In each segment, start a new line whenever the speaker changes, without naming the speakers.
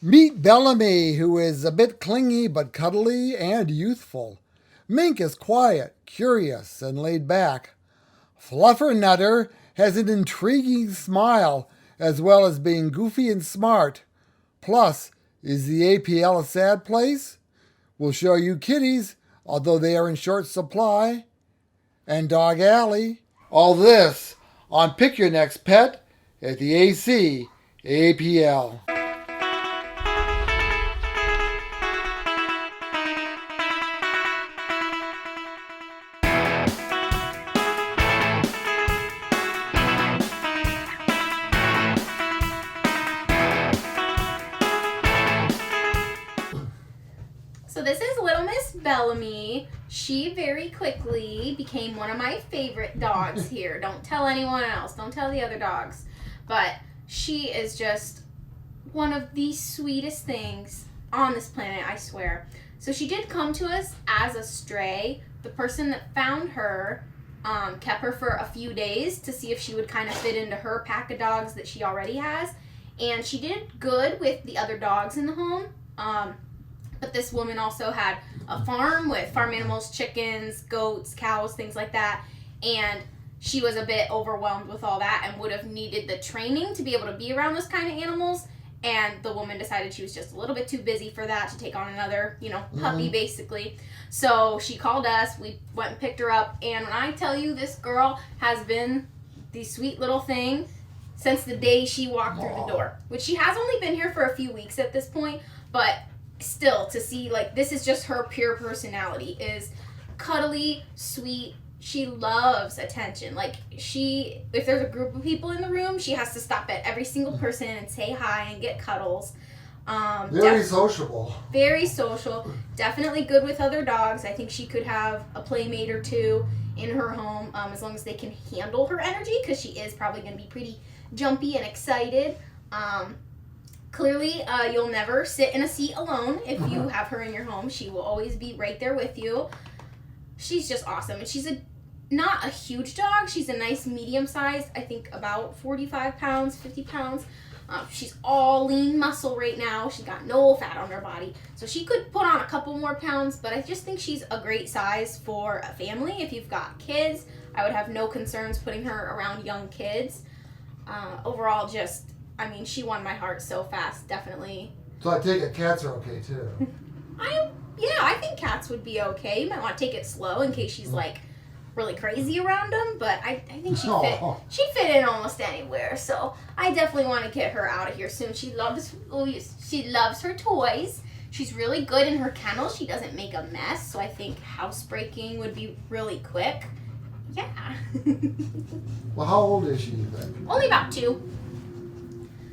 Meet Bellamy, who is a bit clingy but cuddly and youthful. Mink is quiet, curious, and laid back. Fluffernutter has an intriguing smile, as well as being goofy and smart. Plus, is the APL a sad place? We'll show you kitties, although they are in short supply. And Dog Alley. All this on Pick Your Next Pet at the ACAPL.
So this is Little Miss Bellamy. She very quickly became one of my favorite dogs here. Don't tell anyone else. Don't tell the other dogs. But she is just one of the sweetest things on this planet, I swear. So she did come to us as a stray. The person that found her kept her for a few days to see if she would kind of fit into her pack of dogs that she already has. And she did good with the other dogs in the home. But this woman also had a farm with farm animals, chickens, goats, cows, things like that. And she was a bit overwhelmed with all that and would have needed the training to be able to be around those kind of animals. And the woman decided she was just a little bit too busy for that to take on another, puppy basically. So she called us. We went and picked her up. And when I tell you, this girl has been the sweet little thing since the day she walked through the door. Which she has only been here for a few weeks at this point. But still, to see, this is just her pure personality, is cuddly, sweet. She loves attention. If there's a group of people in the room, she has to stop at every single person and say hi and get cuddles.
Very sociable.
Very social. Definitely good with other dogs. I think she could have a playmate or two in her home, as long as they can handle her energy, because she is probably going to be pretty jumpy and excited. Clearly, you'll never sit in a seat alone if you have her in your home. She will always be right there with you. She's just awesome. And she's not a huge dog. She's a nice medium size. I think about 45 pounds, 50 pounds. She's all lean muscle right now. She's got no fat on her body. So she could put on a couple more pounds, but I just think she's a great size for a family. If you've got kids, I would have no concerns putting her around young kids. Overall, she won my heart so fast, definitely.
So I take it cats are okay too.
I think cats would be okay. You might want to take it slow in case she's really crazy around them, but I think she'd fit in almost anywhere. So I definitely want to get her out of here soon. She loves her toys. She's really good in her kennel. She doesn't make a mess, so I think housebreaking would be really quick. Yeah.
Well, how old is she, you think?
Only about 2.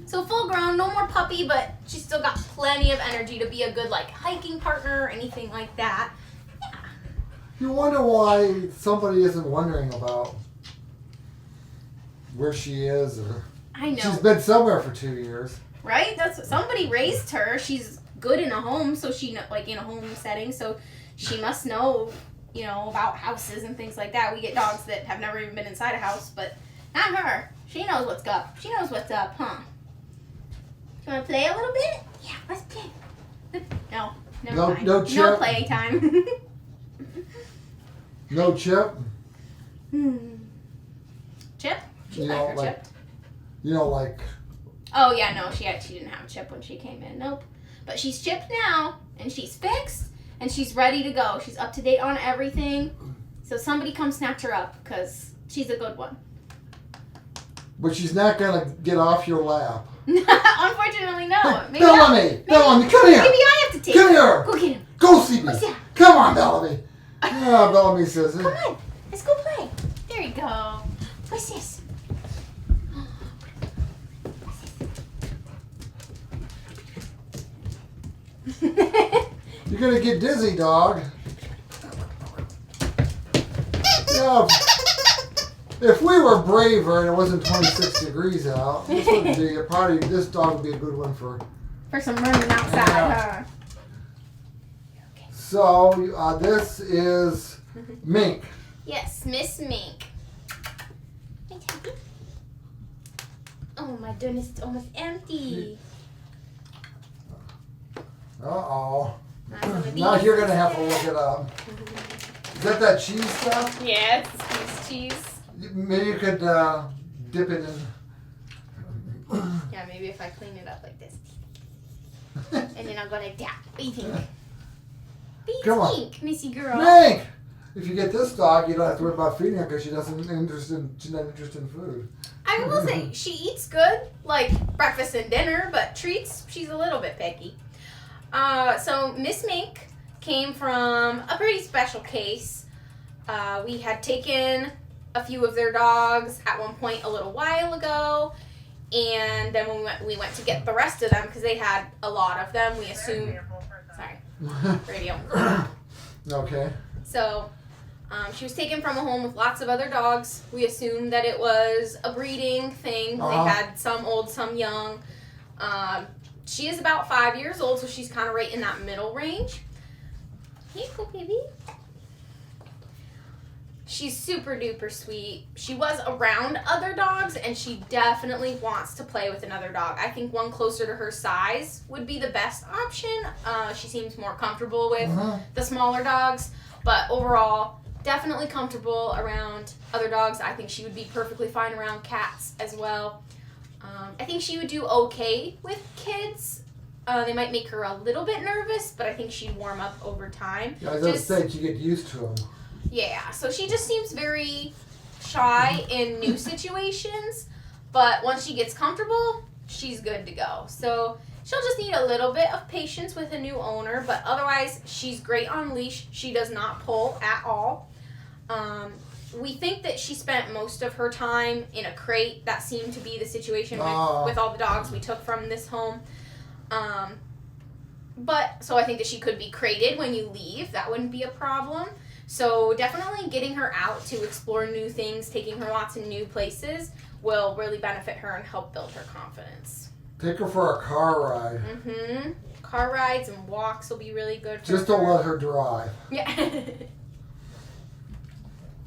So full grown, no more puppy, but she's still got plenty of energy to be a good hiking partner or anything like that. Yeah.
You wonder why somebody isn't wondering about where she is.
I know.
She's been somewhere for 2 years.
Right? Somebody raised her. She's good in a home, so in a home setting, so she must know, about houses and things like that. We get dogs that have never even been inside a house, but not her. She knows what's up. She knows what's up, huh? You want to play a little bit? Yeah, let's play. No, never mind.
No Chip.
No playtime.
No Chip.
Chip? She Chip. Oh yeah, no, she didn't have Chip when she came in. Nope. But she's chipped now, and she's fixed, and she's ready to go. She's up to date on everything. So somebody come snatch her up, because she's a good one.
But she's not gonna get off your lap.
Unfortunately, no.
Bellamy, come here.
Maybe I have to take
Come
her.
here.
Go get him.
Go see me.
What's that?
Come on, Bellamy. Yeah, Bellamy says it.
Come on. Let's go play. There you go. What's this?
You're gonna get dizzy, dog. Yeah. If we were braver and it wasn't 26 degrees out, this dog would be a good one for
some running outside, huh?
Okay. So this is Mink.
Yes, Miss Mink. Hey, Tabby. Oh my goodness, it's almost empty.
Uh-oh.
Not
Now you're going to have to look it up. Is that cheese stuff?
Yeah, it's Swiss cheese.
Maybe you could dip it in.
Yeah, maybe if I clean it up like this. And then I'm going to dap. What do you think? What do you
Come on.
think, Missy girl?
Mink! If you get this dog, you don't have to worry about feeding her because she's not interested in food.
I will say, she eats good, like breakfast and dinner, but treats, she's a little bit picky. So Miss Mink came from a pretty special case. We had taken a few of their dogs at one point a little while ago, and then when we went to get the rest of them, because they had a lot of them, we assumed... Sorry. Radio.
Okay.
So... she was taken from a home with lots of other dogs. We assumed that it was a breeding thing. They had some old, some young. She is about 5 years old, so she's kind of right in that middle range. Hey, cool baby. She's super duper sweet. She was around other dogs, and she definitely wants to play with another dog. I think one closer to her size would be the best option. She seems more comfortable with the smaller dogs, but overall... definitely comfortable around other dogs. I think she would be perfectly fine around cats as well. I think she would do okay with kids. They might make her a little bit nervous, but I think she'd warm up over time.
Yeah, I was going to say, you get used to them.
Yeah, so she just seems very shy in new situations, but once she gets comfortable, she's good to go. So she'll just need a little bit of patience with a new owner, but otherwise, she's great on leash. She does not pull at all. We think that she spent most of her time in a crate. That seemed to be the situation with all the dogs we took from this home. So I think that she could be crated when you leave. That wouldn't be a problem. So definitely getting her out to explore new things, taking her lots of new places will really benefit her and help build her confidence.
Take her for a car ride.
Mm-hmm. Car rides and walks will be really good for
Just
her.
don't let her drive.
Yeah.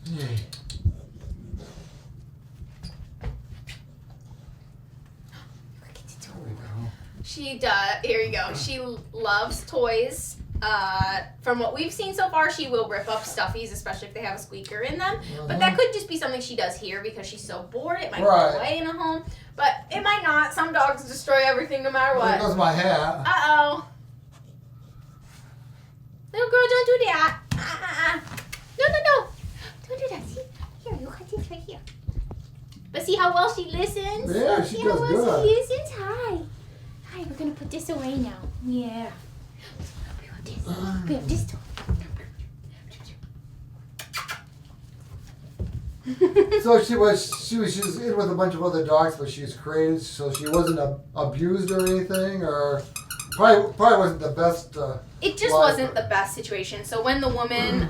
Yay.
She does. Here you go. She loves toys. From what we've seen so far, she will rip up stuffies, especially if they have a squeaker in them. But that could just be something she does here because she's so bored. It might go away in a home, but it might not. Some dogs destroy everything no matter what.
There goes my hat.
Uh-oh. Little girl, don't do that. No. Don't do that. See? Here, you got this right here. But see how well she listens?
Yeah, she does good.
See how well she listens? Hi. Hi, we're going to put this away now. Yeah. We have this toy.
So she was in with a bunch of other dogs, but she was created, so she wasn't abused or anything, or probably wasn't the best.
It just wasn't the best situation. So when the woman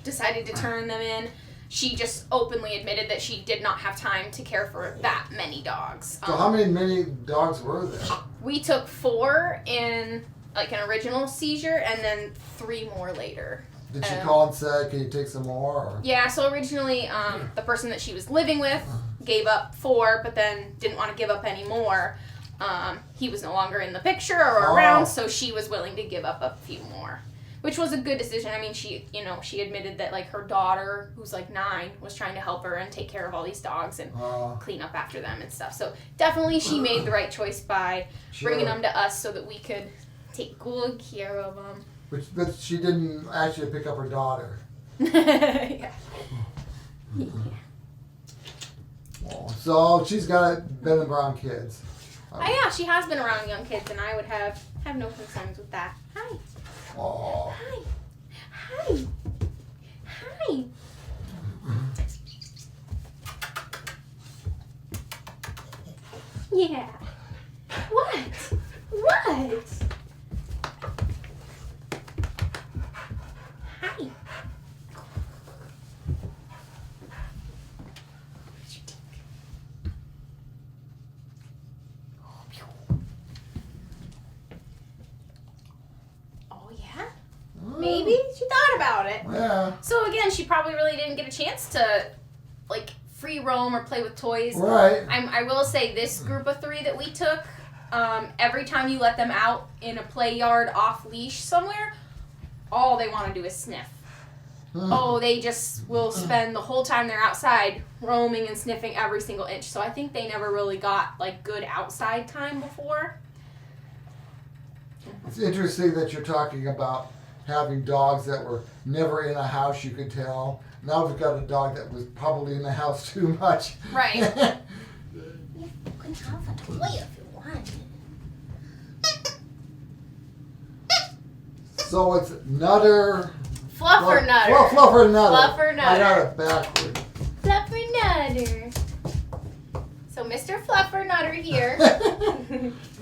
decided to turn them in, she just openly admitted that she did not have time to care for that many dogs.
So how many dogs were there?
We took 4 in like an original seizure, and then 3 more later.
Did she call and say, "Can you take some more?" Or?
Yeah. So originally, the person that she was living with gave up 4, but then didn't want to give up any more. He was no longer in the picture or around, so she was willing to give up a few more, which was a good decision. I mean, she admitted that like her daughter, who's like 9, was trying to help her and take care of all these dogs and clean up after them and stuff. So definitely, she made the right choice by bringing them to us so that we could take good care of them.
But she didn't actually pick up her daughter.
Yeah.
Oh, so she's been around kids.
Yeah, she has been around young kids, and I would have no concerns with that. Hi.
Oh.
Hi. Yeah. What? Hi. Oh, yeah? Maybe? She thought about it.
Yeah.
So again, she probably really didn't get a chance to, like, free roam or play with toys.
Right.
I will say this group of 3 that we took, every time you let them out in a play yard off leash somewhere, all they want to do is sniff. Oh, they just will spend the whole time they're outside roaming and sniffing every single inch. So I think they never really got like good outside time before.
It's interesting that you're talking about having dogs that were never in a house, you could tell. Now we've got a dog that was probably in the house too much.
Right.
You can have a toy if you want.
So it's Nutter.
Fluffer Nutter.
Fluffer Nutter.
Fluffer
I got
Nutter.
it backward.
Fluffer Nutter. So Mr. Fluffer Nutter here,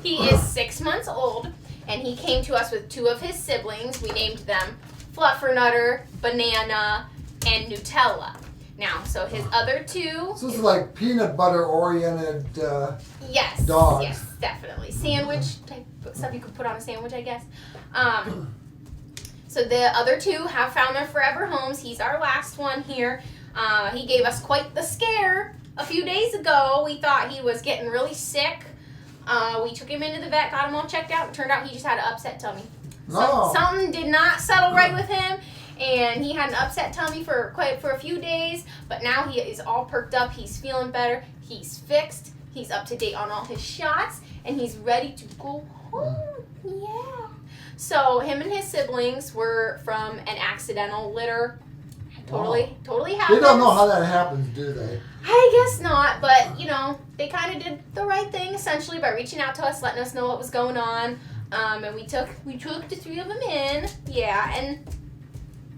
he is 6 months old, and he came to us with 2 of his siblings. We named them Fluffer Nutter, Banana, and Nutella. Now, so his other 2...
So this is like peanut butter oriented
Yes.
dogs.
Yes, definitely. Sandwich type stuff you could put on a sandwich, I guess. So the other 2 have found their forever homes. He's our last one here. He gave us quite the scare a few days ago. We thought he was getting really sick. We took him into the vet, got him all checked out. It turned out he just had an upset tummy.
No.
Something did not settle right with him, and he had an upset tummy for a few days. But now he is all perked up. He's feeling better. He's fixed. He's up to date on all his shots, and he's ready to go home. Yeah. So him and his siblings were from an accidental litter. Totally happens.
They don't know how that happens, do they?
I guess not, but they kind of did the right thing essentially by reaching out to us, letting us know what was going on, and we took the 3 of them in. Yeah, and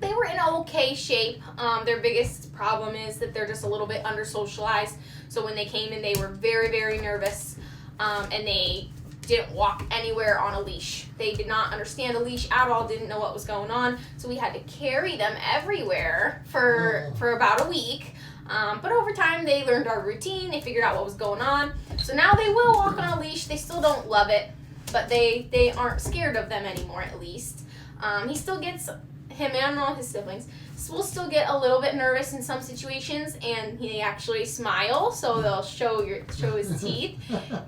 they were in okay shape. Their biggest problem is that they're just a little bit under socialized. So when they came in, they were very, very nervous, and they didn't walk anywhere on a leash. They did not understand a leash at all, didn't know what was going on, so we had to carry them everywhere for about a week. But over time, they learned our routine, they figured out what was going on, so now they will walk on a leash. They still don't love it, but they aren't scared of them anymore, at least. He still gets, him and all his siblings, will still get a little bit nervous in some situations, and he actually smile, so they'll show his teeth,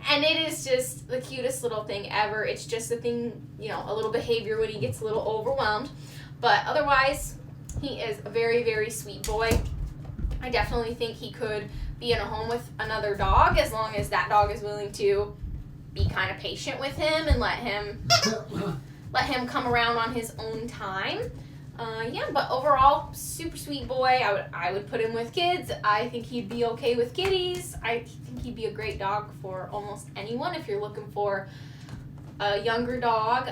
and it is just the cutest little thing ever. It's just a thing, a little behavior when he gets a little overwhelmed, but otherwise, he is a very, very sweet boy. I definitely think he could be in a home with another dog, as long as that dog is willing to be kind of patient with him and let him come around on his own time. But overall, super sweet boy. I would put him with kids. I think he'd be okay with kitties. I think he'd be a great dog for almost anyone if you're looking for a younger dog.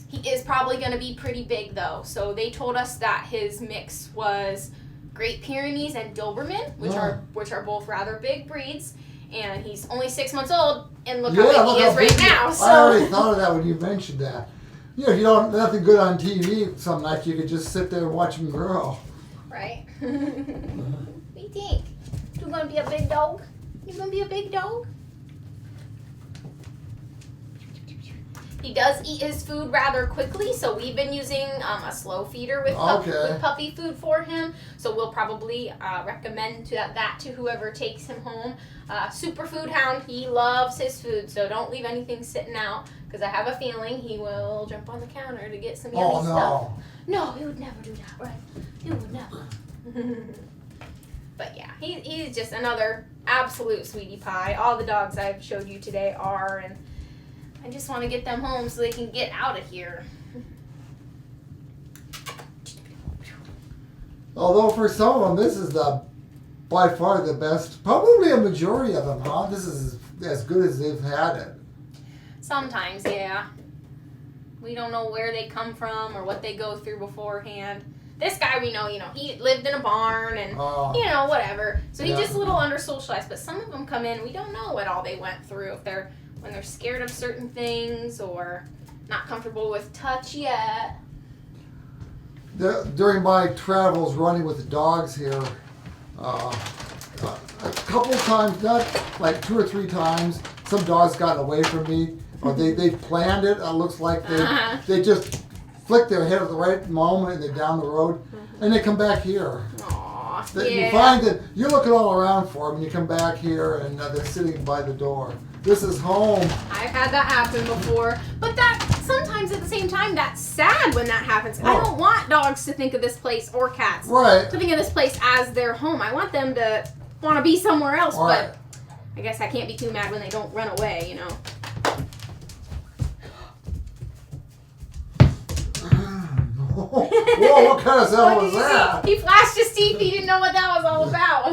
He is probably going to be pretty big though. So they told us that his mix was Great Pyrenees and Doberman, which are both rather big breeds. And he's only 6 months old, and look how big he is right now. So.
I already thought of that when you mentioned that. If you don't nothing good on TV some night, you could just sit there and watch him grow.
Right. What do you think? You gonna be a big dog? You gonna be a big dog? He does eat his food rather quickly, so we've been using a slow feeder with puppy food for him. So we'll probably recommend that to whoever takes him home. Super food hound, he loves his food, so don't leave anything sitting out, because I have a feeling he will jump on the counter to get some yummy stuff. No, he would never do that, right? He would never. But yeah, he's just another absolute sweetie pie. All the dogs I've showed you today are, and I just want to get them home so they can get out of here.
Although for some of them, this is by far the best. Probably a majority of them, huh? This is as good as they've had it.
Sometimes, yeah. We don't know where they come from or what they go through beforehand. This guy we know, he lived in a barn and, whatever. So he's just a little under-socialized. But some of them come in, we don't know what all they went through. When they're scared of certain things or not comfortable with touch yet.
During my travels running with the dogs here, a couple times, not like 2 or 3 times, some dogs got away from me, or they planned it. It looks like they just flick their head at the right moment and they're down the road, and they come back here.
Aww,
You find that you're looking all around for them, and you come back here and they're sitting by the door. This is home.
I've had that happen before. But that, sometimes at the same time, that's sad when that happens. I don't want dogs to think of this place, or cats,
Right.
to think of this place as their home. I want them to want to be somewhere else,
Right.
but I guess I can't be too mad when they don't run away, you know.
Whoa, what kind of sound was that?
He flashed his teeth. He didn't know what that was all about.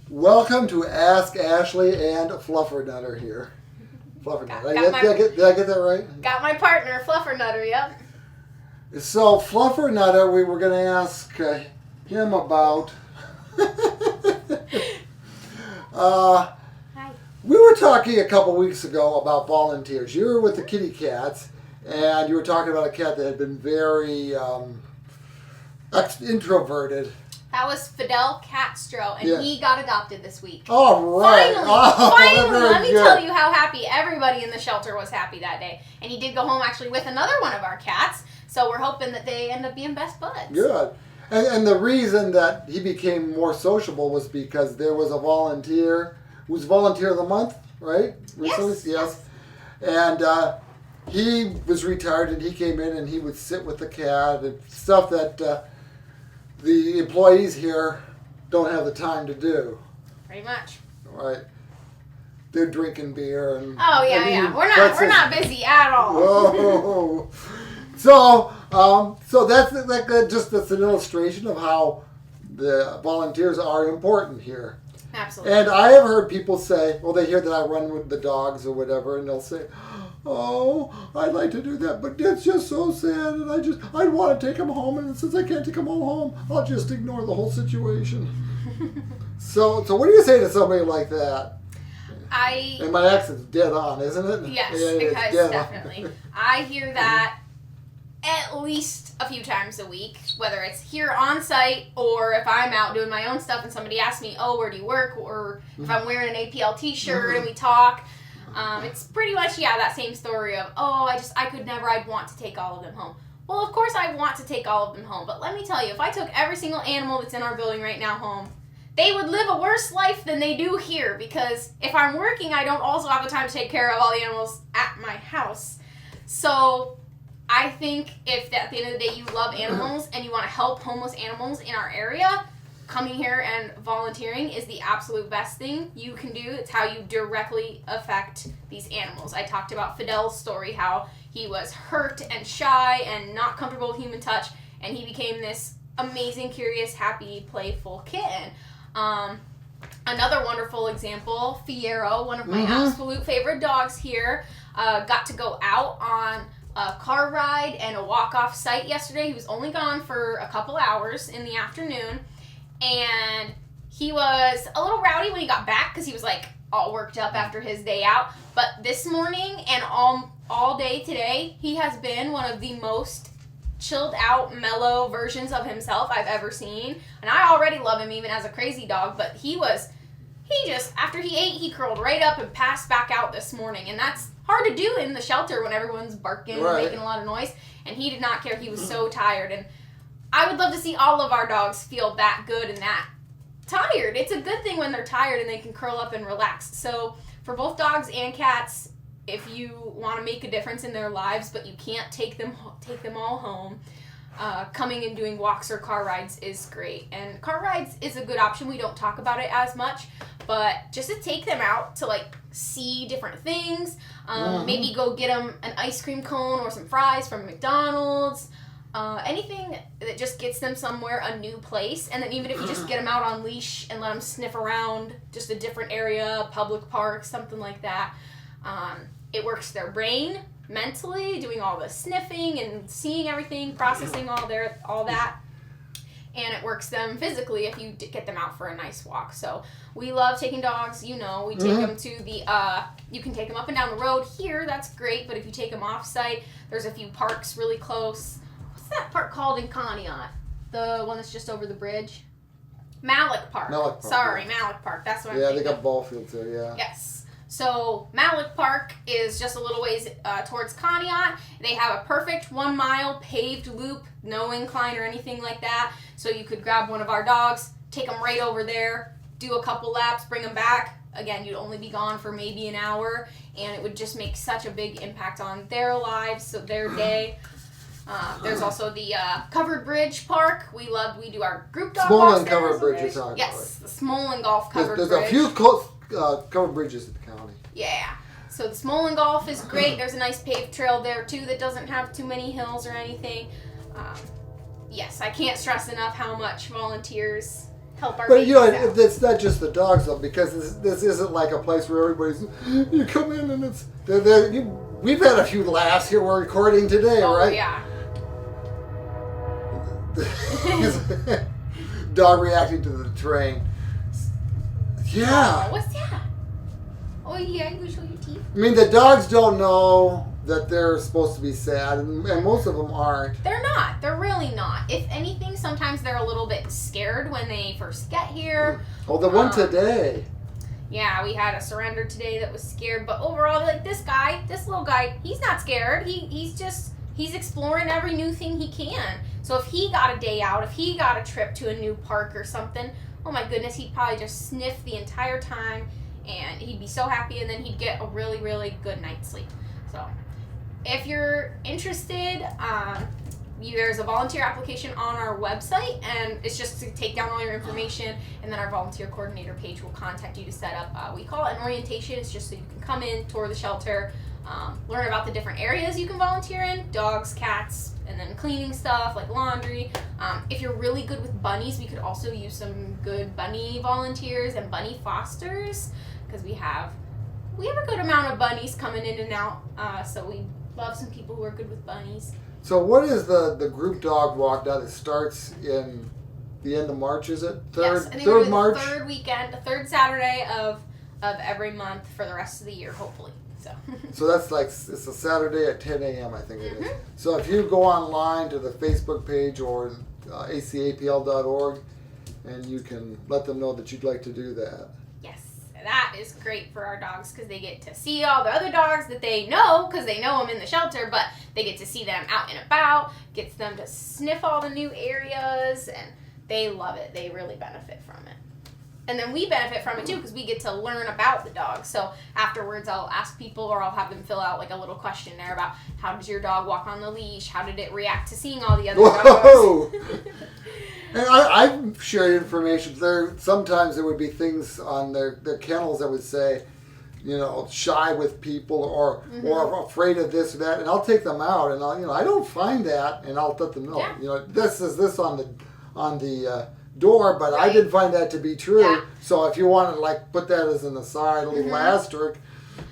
Welcome to Ask Ashley and Fluffernutter here. Fluffernutter. Did I get that right?
Got my partner, Fluffernutter, yep.
So Fluffernutter, we were going to ask him about.
Hi.
We were talking a couple weeks ago about volunteers. You were with the kitty cats, and you were talking about a cat that had been very introverted.
That was Fidel Castro, and
Yeah.
he got adopted this week.
All right.
Finally, let me
good.
tell you how happy everybody in the shelter was happy that day. And he did go home actually with another one of our cats, so we're hoping that they end up being best buds.
Good. And the reason that he became more sociable was because there was a volunteer who was Volunteer of the Month, right? Recently? Yes. And he was retired, and he came in and he would sit with the cat and stuff that the employees here don't have the time to do.
Pretty much.
Right? They're drinking beer and
Oh yeah,
and
yeah.
eating
We're
pretzels.
not busy at all.
Whoa! So that's that's an illustration of how the volunteers are important here.
Absolutely.
And I have heard people say, well, they hear that I run with the dogs or whatever, and they'll say, "Oh, I'd like to do that, but it's just so sad, and I want to take them home, and since I can't take them all home, I'll just ignore the whole situation." So what do you say to somebody like that? And my accent's dead on, isn't it?
Yes,
Yeah, it's
because
dead on.
definitely. I hear that at least a few times a week, whether it's here on site or if I'm out doing my own stuff and somebody asks me, "Oh, where do you work?" or if I'm wearing an APL t-shirt and we talk. It's pretty much, that same story of, I'd want to take all of them home. Well, of course I want to take all of them home, but let me tell you, if I took every single animal that's in our building right now home, they would live a worse life than they do here, because if I'm working, I don't also have the time to take care of all the animals at my house. So I think if at the end of the day you love animals and you want to help homeless animals in our area, coming here and volunteering is the absolute best thing you can do. It's how you directly affect these animals. I talked about Fidel's story, how he was hurt and shy and not comfortable with human touch, and he became this amazing, curious, happy, playful kitten. Another wonderful example, Fiero, one of my absolute favorite dogs here, got to go out on a car ride and a walk-off site yesterday. He was only gone for a couple hours in the afternoon, and he was a little rowdy when he got back because he was like all worked up after his day out. But this morning and all day today, he has been one of the most chilled out, mellow versions of himself I've ever seen. And I already love him even as a crazy dog, but he just, after he ate, he curled right up and passed back out this morning. And that's hard to do in the shelter when everyone's barking and making a lot of noise. And he did not care. He was so tired. And I would love to see all of our dogs feel that good and that tired. It's a good thing when they're tired and they can curl up and relax. So for both dogs and cats, if you want to make a difference in their lives, but you can't take them all home, coming and doing walks or car rides is great. And car rides is a good option. We don't talk about it as much, but just to take them out to like see different things, maybe go get them an ice cream cone or some fries from McDonald's, anything that just gets them somewhere, a new place. And then even if you just get them out on leash and let them sniff around just a different area, public park, something like that, it works their brain mentally, doing all the sniffing and seeing everything, processing all that, and it works them physically if you get them out for a nice walk. So we love taking dogs. We take them to the you can take them up and down the road here, that's great, but if you take them off site, there's a few parks really close. What's that park called in Conneaut? The one that's just over the bridge? Malik Park. Sorry, Malik Park. That's what I'm thinking
they got
of.
ball fields there, yeah.
Yes. So Malik Park is just a little ways towards Conneaut. They have a perfect 1 mile paved loop, no incline or anything like that. So you could grab one of our dogs, take them right over there, do a couple laps, bring them back. Again, you'd only be gone for maybe an hour, and it would just make such a big impact on their lives, so their day. There's also the Covered Bridge Park. We do our group dog walks.
Smolin Covered Bridge is on.
Yes, the Smolin Golf Covered Bridge.
There's a few close covered bridges in the county.
Yeah. So the Smolin Golf is great. There's a nice paved trail there too that doesn't have too many hills or anything. Yes, I can't stress enough how much volunteers help our
But
babies out.
it's not just the dogs though, because this isn't like a place where everybody's. You come in and it's we've had a few laughs here. We're recording today,
Oh,
right?
yeah.
Dog reacting to the train. Yeah.
Oh, what's that? Oh, yeah, you can show your teeth.
I mean, the dogs don't know that they're supposed to be sad, and most of them aren't.
They're not. They're really not. If anything, sometimes they're a little bit scared when they first get here.
Oh, the one today.
Yeah, we had a surrender today that was scared, but overall, like this little guy, he's not scared. He's exploring every new thing he can. So if he got a day out, if he got a trip to a new park or something, oh my goodness, he'd probably just sniff the entire time, and he'd be so happy, and then he'd get a really, really good night's sleep. So if you're interested, there's a volunteer application on our website, and it's just to take down all your information, and then our volunteer coordinator page will contact you to set up, we call it an orientation. It's just so you can come in, tour the shelter, learn about the different areas you can volunteer in, dogs, cats, and then cleaning stuff like laundry. If you're really good with bunnies, we could also use some good bunny volunteers and bunny fosters, because we have a good amount of bunnies coming in and out, so we love some people who are good with bunnies.
So what is the group dog walk now that starts in the end of March, is it?
Yes, I think we're doing the third weekend, the third Saturday of every month for the rest of the year, hopefully.
So that's like, it's a Saturday at 10 a.m. I think it is. So if you go online to the Facebook page or acapl.org, and you can let them know that you'd like to do that.
Yes, that is great for our dogs, because they get to see all the other dogs that they know, because they know them in the shelter, but they get to see them out and about, gets them to sniff all the new areas, and they love it. They really benefit from it. And then we benefit from it too, because we get to learn about the dog. So afterwards, I'll ask people, or I'll have them fill out like a little questionnaire about how does your dog walk on the leash? How did it react to seeing all the other
Whoa!
dogs?
And I've shared information. Sometimes there would be things on their kennels that would say, shy with people or afraid of this or that, and I'll take them out and I don't find that, and I'll let them know.
Yeah.
This is this on the door, but
Right.
I didn't find that to be true.
Yeah.
So if you want to put that as an aside, a little asterisk.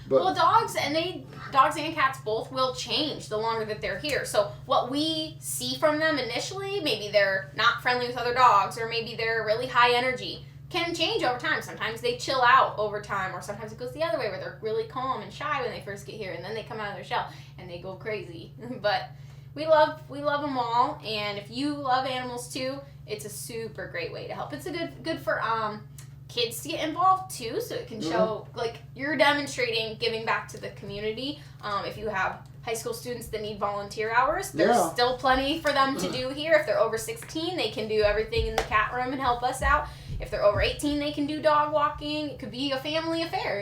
But
Well, dogs and cats both will change the longer that they're here. So what we see from them initially, maybe they're not friendly with other dogs, or maybe they're really high energy, can change over time. Sometimes they chill out over time, or sometimes it goes the other way where they're really calm and shy when they first get here, and then they come out of their shell and they go crazy. But we love them all, and if you love animals too, it's a super great way to help. It's a good for kids to get involved too, so it can show you're demonstrating giving back to the community. If you have high school students that need volunteer hours, there's still plenty for them to do here. If they're over 16, they can do everything in the cat room and help us out. If they're over 18, they can do dog walking. It could be a family affair,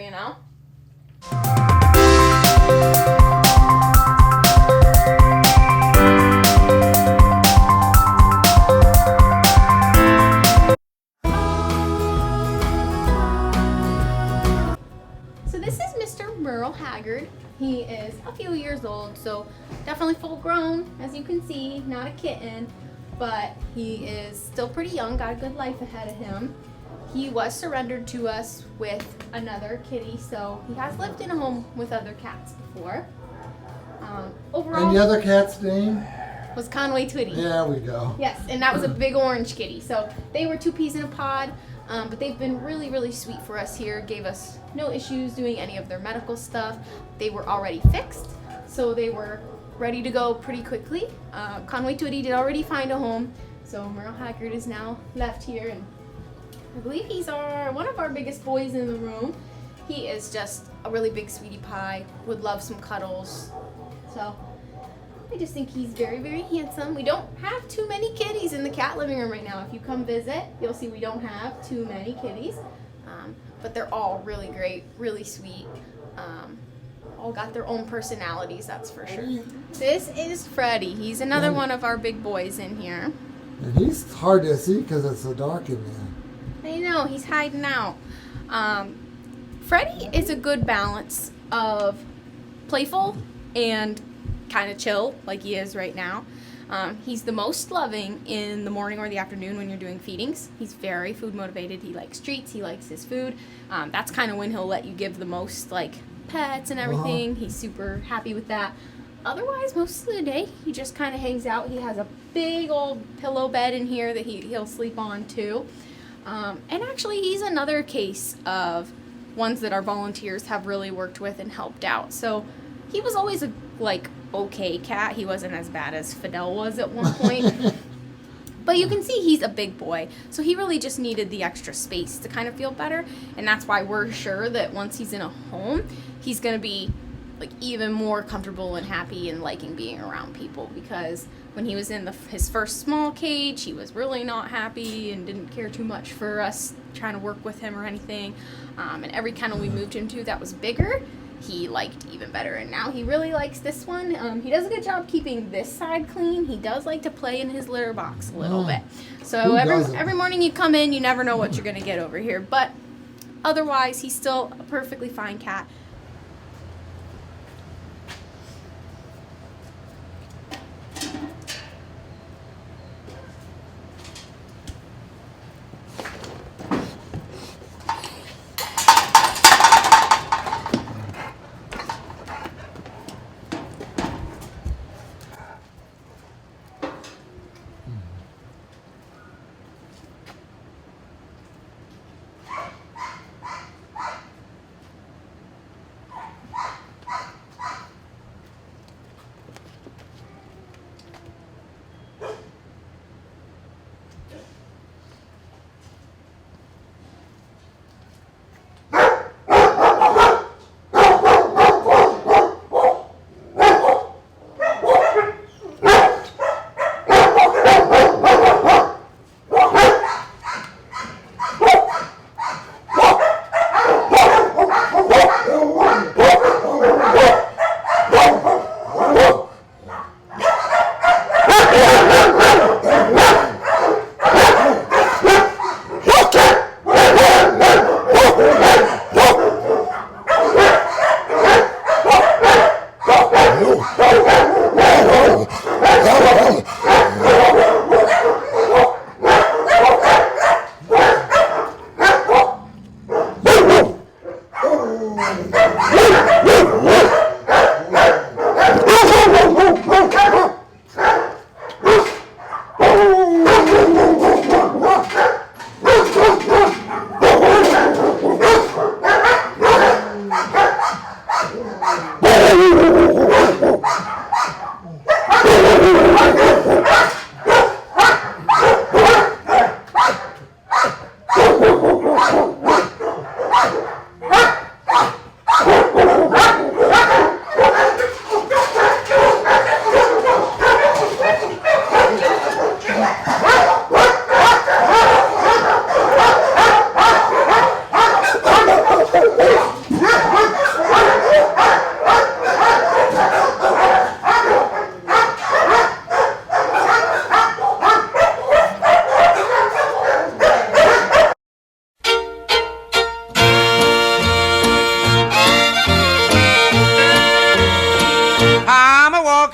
He is a few years old, so definitely full grown, as you can see, not a kitten, but he is still pretty young, got a good life ahead of him. He was surrendered to us with another kitty, so he has lived in a home with other cats before. Overall,
and the other cat's name?
Was Conway Twitty.
There we go.
Yes, and that was a big orange kitty. So they were 2 peas in a pod, but they've been really, really sweet for us here. Gave us no issues doing any of their medical stuff. They were already fixed, so they were ready to go pretty quickly. Conway Twitty did already find a home, so Merle Haggard is now left here, and I believe he's one of our biggest boys in the room. He is just a really big sweetie pie, would love some cuddles. So I just think he's very, very handsome. We don't have too many kitties in the cat living room right now. If you come visit, you'll see we don't have too many kitties. But they're all really great, really sweet. All got their own personalities, that's for sure. This is Freddie. He's another one of our big boys in here.
And he's hard to see because it's so dark in there.
I know, he's hiding out. Freddie is a good balance of playful and kind of chill, like he is right now. He's the most loving in the morning or the afternoon when you're doing feedings. He's very food motivated. He likes treats. He likes his food. That's kind of when he'll let you give the most, like, pets and everything. He's super happy with that. Otherwise, most of the day, he just kind of hangs out. He has a big old pillow bed in here that he'll sleep on, too. And actually, he's another case of ones that our volunteers have really worked with and helped out. So he was always a, like, okay cat. He wasn't as bad as Fidel was at one point. But you can see he's a big boy, so he really just needed the extra space to kind of feel better, and that's why we're sure that once he's in a home, he's going to be like even more comfortable and happy and liking being around people, because when he was in his first small cage, he was really not happy and didn't care too much for us trying to work with him or anything. And every kennel we moved him to that was bigger, he liked even better, and now he really likes this one. He does a good job keeping this side clean. He does like to play in his litter box a little bit. So every morning you come in, you never know what you're going to get over here, but otherwise he's still a perfectly fine cat.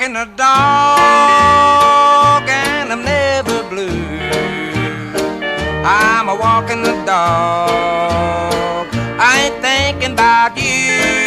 walking a dog and I'm never blue. I'm a walking the dog, I ain't thinking about you.